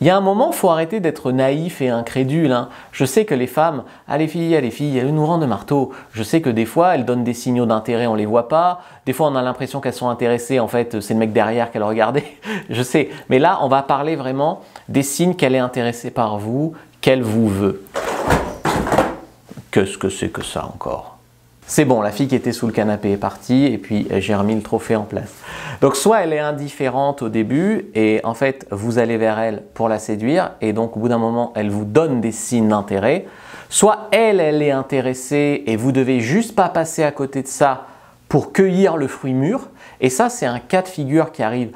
Il y a un moment, il faut arrêter d'être naïf et incrédule. Hein. Je sais que les femmes, les filles, elles nous rendent de marteau. Je sais que des fois, elles donnent des signaux d'intérêt, on ne les voit pas. Des fois, on a l'impression qu'elles sont intéressées. En fait, c'est le mec derrière qu'elle regardait. Je sais. Mais là, on va parler vraiment des signes qu'elle est intéressée par vous, qu'elle vous veut. Qu'est-ce que c'est que ça encore ? C'est bon, la fille qui était sous le canapé est partie et puis j'ai remis le trophée en place. Donc soit elle est indifférente au début et en fait vous allez vers elle pour la séduire et donc au bout d'un moment elle vous donne des signes d'intérêt. Soit elle est intéressée et vous devez juste pas passer à côté de ça pour cueillir le fruit mûr. Et ça c'est un cas de figure qui arrive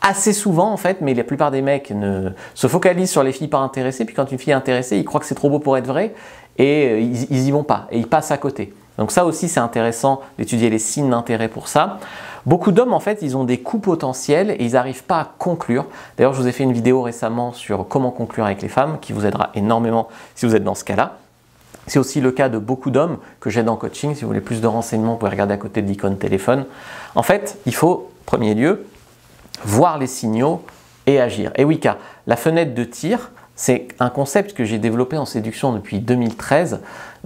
assez souvent en fait, mais la plupart des mecs se focalisent sur les filles pas intéressées, puis quand une fille est intéressée, ils croient que c'est trop beau pour être vrai et ils y vont pas et ils passent à côté. Donc ça aussi c'est intéressant d'étudier les signes d'intérêt pour ça. Beaucoup d'hommes en fait ils ont des coups potentiels et ils n'arrivent pas à conclure. D'ailleurs je vous ai fait une vidéo récemment sur comment conclure avec les femmes qui vous aidera énormément si vous êtes dans ce cas-là. C'est aussi le cas de beaucoup d'hommes que j'aide en coaching. Si vous voulez plus de renseignements, vous pouvez regarder à côté de l'icône téléphone. En fait il faut, en premier lieu, voir les signaux et agir. Et oui, car la fenêtre de tir, c'est un concept que j'ai développé en séduction depuis 2013.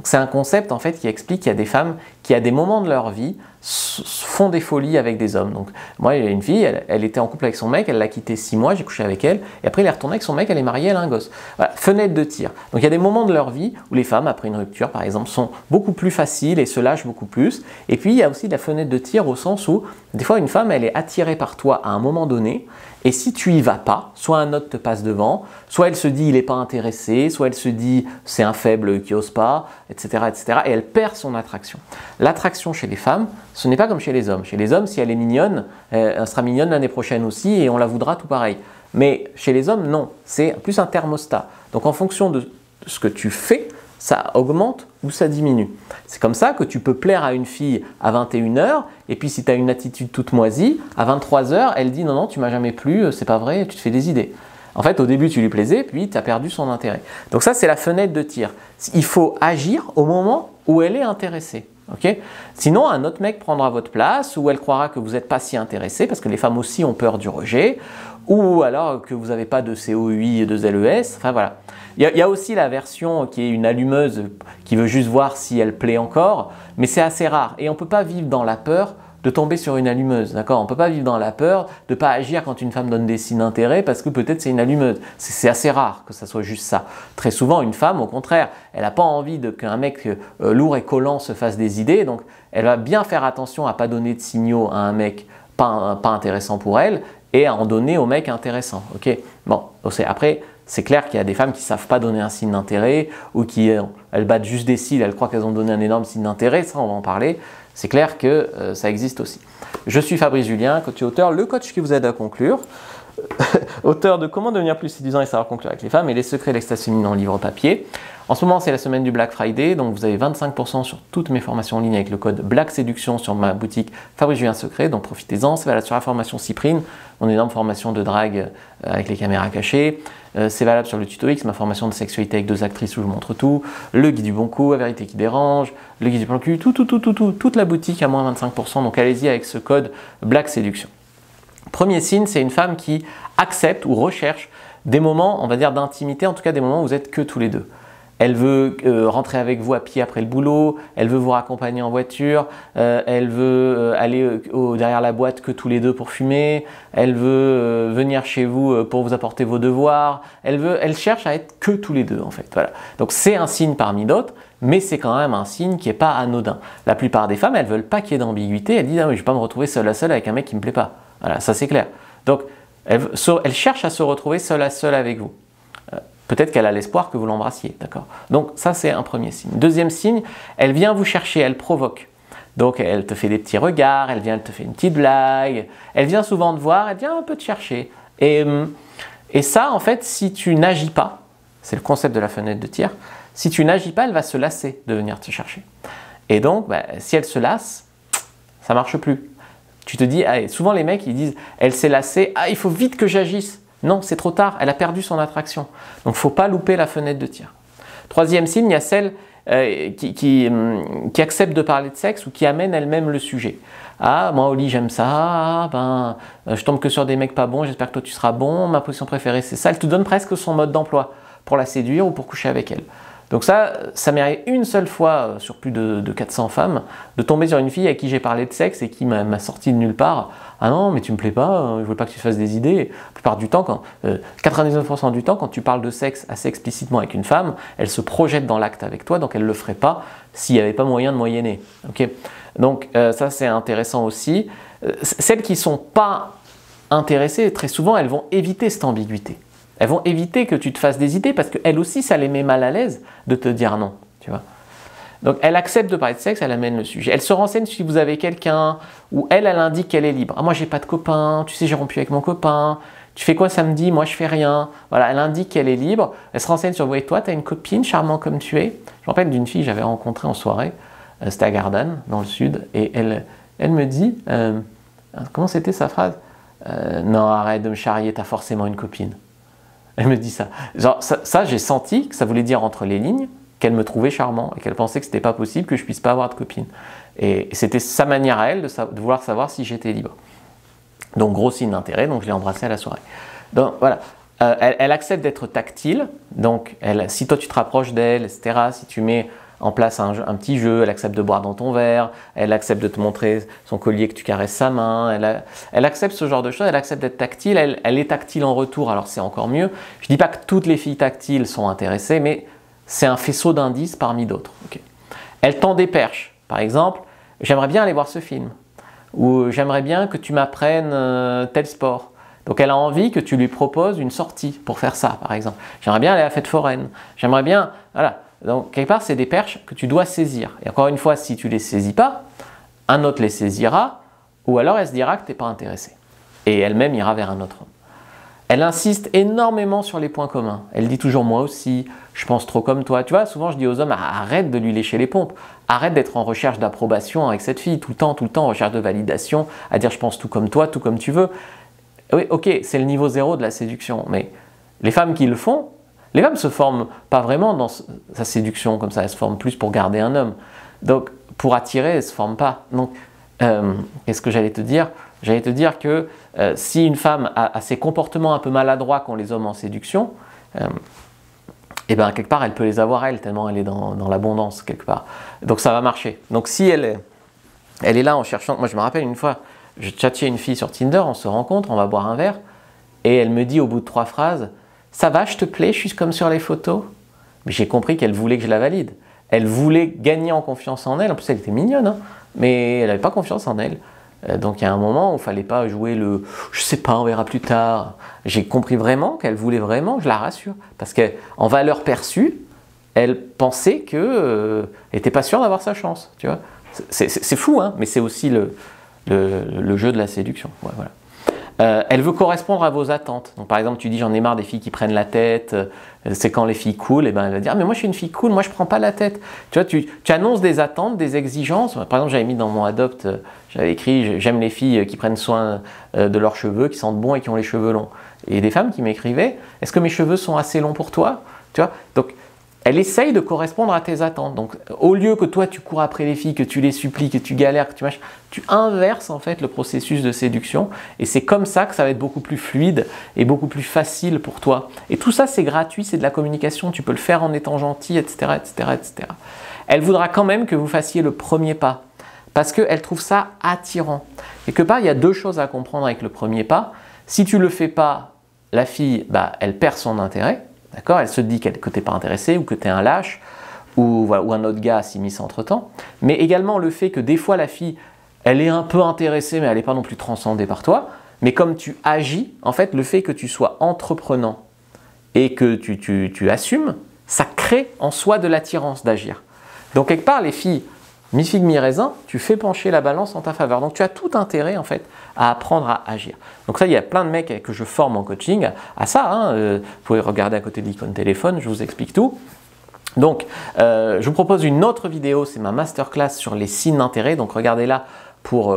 C'est un concept en fait qui explique qu'il y a des femmes qui à des moments de leur vie font des folies avec des hommes. Donc moi il y a une fille, elle était en couple avec son mec, elle l'a quitté 6 mois, j'ai couché avec elle et après elle est retournée avec son mec, elle est mariée, elle a un gosse. Voilà, fenêtre de tir. Donc il y a des moments de leur vie où les femmes après une rupture par exemple sont beaucoup plus faciles et se lâchent beaucoup plus. Et puis il y a aussi la fenêtre de tir au sens où des fois une femme elle est attirée par toi à un moment donné. Et si tu y vas pas, soit un autre te passe devant, soit elle se dit il n'est pas intéressé, soit elle se dit c'est un faible qui n'ose pas, etc., etc. Et elle perd son attraction. L'attraction chez les femmes, ce n'est pas comme chez les hommes. Chez les hommes, si elle est mignonne, elle sera mignonne l'année prochaine aussi et on la voudra tout pareil. Mais chez les hommes, non. C'est plus un thermostat. Donc en fonction de ce que tu fais, ça augmente ou ça diminue. C'est comme ça que tu peux plaire à une fille à 21h et puis si tu as une attitude toute moisie, à 23h, elle dit non, tu m'as jamais plu, c'est pas vrai, tu te fais des idées. En fait, au début, tu lui plaisais, puis tu as perdu son intérêt. Donc ça, c'est la fenêtre de tir. Il faut agir au moment où elle est intéressée. Okay ? Sinon, un autre mec prendra votre place ou elle croira que vous n'êtes pas si intéressé parce que les femmes aussi ont peur du rejet ou alors que vous n'avez pas de COUI et de LES. Enfin voilà. Il y a aussi la version qui est une allumeuse qui veut juste voir si elle plaît encore, mais c'est assez rare et on ne peut pas vivre dans la peur de tomber sur une allumeuse, d'accord ? On ne peut pas vivre dans la peur de ne pas agir quand une femme donne des signes d'intérêt parce que peut-être c'est une allumeuse. C'est assez rare que ça soit juste ça. Très souvent, une femme, au contraire, elle n'a pas envie qu'un mec lourd et collant se fasse des idées, donc elle va bien faire attention à ne pas donner de signaux à un mec pas intéressant pour elle et à en donner au mec intéressant, ok ? Bon, après, c'est clair qu'il y a des femmes qui ne savent pas donner un signe d'intérêt ou qui elles battent juste des cils, elles croient qu'elles ont donné un énorme signe d'intérêt, ça on va en parler. C'est clair que ça existe aussi. Je suis Fabrice Julien, coach et auteur, le coach qui vous aide à conclure, auteur de Comment devenir plus séduisant et savoir conclure avec les femmes et les secrets de l'extase féminine en livre papier. En ce moment, c'est la semaine du Black Friday, donc vous avez 25% sur toutes mes formations en ligne avec le code Black Séduction sur ma boutique Fabrice Julien Secret, donc profitez-en. C'est valable sur la formation Cyprine, mon énorme formation de drague avec les caméras cachées. C'est valable sur le tuto X, ma formation de sexualité avec 2 actrices où je vous montre tout, le guide du bon coup, la vérité qui dérange, le guide du plan cul, toute la boutique à moins 25%, donc allez-y avec ce code Black Séduction. Premier signe, c'est une femme qui accepte ou recherche des moments, on va dire, d'intimité, en tout cas des moments où vous êtes que tous les deux. Elle veut rentrer avec vous à pied après le boulot, elle veut vous raccompagner en voiture, elle veut aller derrière la boîte que tous les deux pour fumer, elle veut venir chez vous pour vous apporter vos devoirs, elle cherche à être que tous les deux en fait. Voilà. Donc c'est un signe parmi d'autres, mais c'est quand même un signe qui n'est pas anodin. La plupart des femmes, elles ne veulent pas qu'il y ait d'ambiguïté, elles disent « Ah mais je ne vais pas me retrouver seule à seule avec un mec qui ne me plaît pas ». Voilà, ça c'est clair. Donc elle cherche à se retrouver seule à seule avec vous. Peut-être qu'elle a l'espoir que vous l'embrassiez, d'accord ? Donc ça, c'est un premier signe. Deuxième signe, elle vient vous chercher, elle provoque. Donc elle te fait des petits regards, elle te fait une petite blague, elle vient souvent te voir, elle vient un peu te chercher. Et ça, en fait, si tu n'agis pas, c'est le concept de la fenêtre de tir, si tu n'agis pas, elle va se lasser de venir te chercher. Et donc, si elle se lasse, ça ne marche plus. Tu te dis, souvent les mecs, ils disent, elle s'est lassée, il faut vite que j'agisse. Non, c'est trop tard, elle a perdu son attraction. Donc, il ne faut pas louper la fenêtre de tir. Troisième signe, il y a celle qui accepte de parler de sexe ou qui amène elle-même le sujet. Ah, moi au lit j'aime ça, ah, je tombe que sur des mecs pas bons, j'espère que toi tu seras bon, ma position préférée c'est ça. Elle te donne presque son mode d'emploi pour la séduire ou pour coucher avec elle. Donc ça m'est arrivé une seule fois sur plus de 400 femmes, de tomber sur une fille à qui j'ai parlé de sexe et qui m'a sorti de nulle part. Ah non, mais tu me plais pas, je veux pas que tu te fasses des idées. La plupart du temps, 99% du temps, quand tu parles de sexe assez explicitement avec une femme, elle se projette dans l'acte avec toi, donc elle le ferait pas s'il n'y avait pas moyen de moyenner. Okay, donc ça c'est intéressant aussi. Celles qui sont pas intéressées, très souvent, elles vont éviter cette ambiguïté. Elles vont éviter que tu te fasses des idées parce qu'elles aussi, ça les met mal à l'aise de te dire non, tu vois. Donc, elle accepte de parler de sexe, elle amène le sujet. Elle se renseigne si vous avez quelqu'un ou elle indique qu'elle est libre. Ah, moi, j'ai pas de copain, tu sais, j'ai rompu avec mon copain. Tu fais quoi samedi? Moi, je fais rien. Voilà, elle indique qu'elle est libre. Elle se renseigne sur vous et toi, tu as une copine, charmant comme tu es. Je me rappelle d'une fille que j'avais rencontrée en soirée. C'était à Gardanne, dans le sud. Et elle me dit, comment c'était sa phrase? Non, arrête de me charrier, tu as forcément une copine. Elle me dit ça. Genre, ça j'ai senti que ça voulait dire entre les lignes qu'elle me trouvait charmant et qu'elle pensait que c'était pas possible que je puisse pas avoir de copine. Et c'était sa manière à elle de vouloir savoir si j'étais libre. Donc gros signe d'intérêt, donc je l'ai embrassée à la soirée. Donc voilà, elle accepte d'être tactile. Donc si toi tu te rapproches d'elle, etc., si tu mets en place un petit jeu, elle accepte de boire dans ton verre, elle accepte de te montrer son collier, que tu caresses sa main, elle accepte ce genre de choses, elle accepte d'être tactile, elle est tactile en retour, alors c'est encore mieux. Je ne dis pas que toutes les filles tactiles sont intéressées, mais c'est un faisceau d'indices parmi d'autres. Okay. Elle tend des perches, par exemple, j'aimerais bien aller voir ce film, ou j'aimerais bien que tu m'apprennes tel sport. Donc elle a envie que tu lui proposes une sortie pour faire ça, par exemple. J'aimerais bien aller à la fête foraine, j'aimerais bien, voilà. Donc, quelque part, c'est des perches que tu dois saisir. Et encore une fois, si tu ne les saisis pas, un autre les saisira, ou alors elle se dira que tu n'es pas intéressé. Et elle-même ira vers un autre homme. Elle insiste énormément sur les points communs. Elle dit toujours « moi aussi, je pense trop comme toi ». Tu vois, souvent je dis aux hommes « arrête de lui lécher les pompes, arrête d'être en recherche d'approbation avec cette fille, tout le temps, en recherche de validation, à dire « je pense tout comme toi, tout comme tu veux ». Oui, ok, c'est le niveau 0 de la séduction, mais les femmes qui le font, les femmes ne se forment pas vraiment dans sa séduction comme ça, elles se forment plus pour garder un homme. Donc, pour attirer, elles ne se forment pas. Donc, qu'est-ce que j'allais te dire? J'allais te dire que si une femme a ces comportements un peu maladroits qu'ont les hommes en séduction, et bien quelque part, elle peut les avoir elle, tellement elle est dans l'abondance quelque part. Donc, ça va marcher. Donc, si elle est là en cherchant... Moi, je me rappelle une fois, je tchatchais une fille sur Tinder, on se rencontre, on va boire un verre, et elle me dit au bout de 3 phrases, ça va, je te plais, je suis comme sur les photos. Mais j'ai compris qu'elle voulait que je la valide. Elle voulait gagner en confiance en elle. En plus, elle était mignonne, hein, mais elle n'avait pas confiance en elle. Donc, il y a un moment où il ne fallait pas jouer le « je sais pas, on verra plus tard ». J'ai compris vraiment qu'elle voulait vraiment que je la rassure. Parce qu'en valeur perçue, elle pensait qu'elle n'était pas sûre d'avoir sa chance. Tu vois, c'est fou, hein, mais c'est aussi le jeu de la séduction. Ouais, voilà. Elle veut correspondre à vos attentes. Donc, par exemple, tu dis j'en ai marre des filles qui prennent la tête, c'est quand les filles cool, et ben elle va dire ah, mais moi je suis une fille cool, moi je prends pas la tête. Tu vois, tu annonces des attentes, des exigences. Par exemple, j'avais mis dans mon adopt, j'avais écrit j'aime les filles qui prennent soin de leurs cheveux, qui sentent bon et qui ont les cheveux longs. Et des femmes qui m'écrivaient est-ce que mes cheveux sont assez longs pour toi? Tu vois, donc elle essaye de correspondre à tes attentes. Donc, au lieu que toi, tu cours après les filles, que tu les supplies, que tu galères, que tu inverses en fait le processus de séduction. Et c'est comme ça que ça va être beaucoup plus fluide et beaucoup plus facile pour toi. Et tout ça, c'est gratuit, c'est de la communication. Tu peux le faire en étant gentil, etc., etc., etc. Elle voudra quand même que vous fassiez le premier pas. Parce qu'elle trouve ça attirant. Quelque part, il y a 2 choses à comprendre avec le premier pas. Si tu ne le fais pas, la fille, elle perd son intérêt. D'accord, elle se dit que tu n'es pas intéressé ou que tu es un lâche ou, voilà, ou un autre gars s'immisce entre-temps. Mais également le fait que des fois la fille, elle est un peu intéressée mais elle n'est pas non plus transcendée par toi. Mais comme tu agis, en fait, le fait que tu sois entreprenant et que tu assumes, ça crée en soi de l'attirance d'agir. Donc quelque part, les filles, mi-figue, mi-raisin, tu fais pencher la balance en ta faveur. Donc tu as tout intérêt en fait à apprendre à agir. Donc ça, il y a plein de mecs que je forme en coaching à ça. Hein. Vous pouvez regarder à côté de l'icône téléphone, je vous explique tout. Donc je vous propose une autre vidéo, c'est ma masterclass sur les signes d'intérêt. Donc regardez-la pour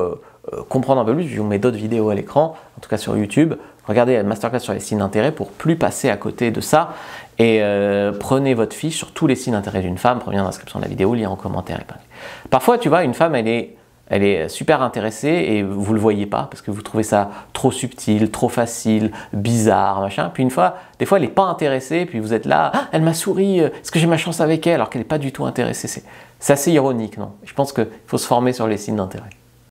comprendre un peu plus. Je vous mets d'autres vidéos à l'écran, en tout cas sur YouTube. Regardez la masterclass sur les signes d'intérêt pour plus passer à côté de ça. Et prenez votre fiche sur tous les signes d'intérêt d'une femme. Première inscription de la vidéo, lien en commentaire épinglé. Parfois, tu vois, une femme, elle Elle est super intéressée et vous ne le voyez pas parce que vous trouvez ça trop subtil, trop facile, bizarre, machin. Puis des fois, elle n'est pas intéressée, puis vous êtes là, ah, elle m'a souri, est-ce que j'ai ma chance avec elle alors qu'elle n'est pas du tout intéressée. C'est assez ironique, non? Je pense qu'il faut se former sur les signes d'intérêt.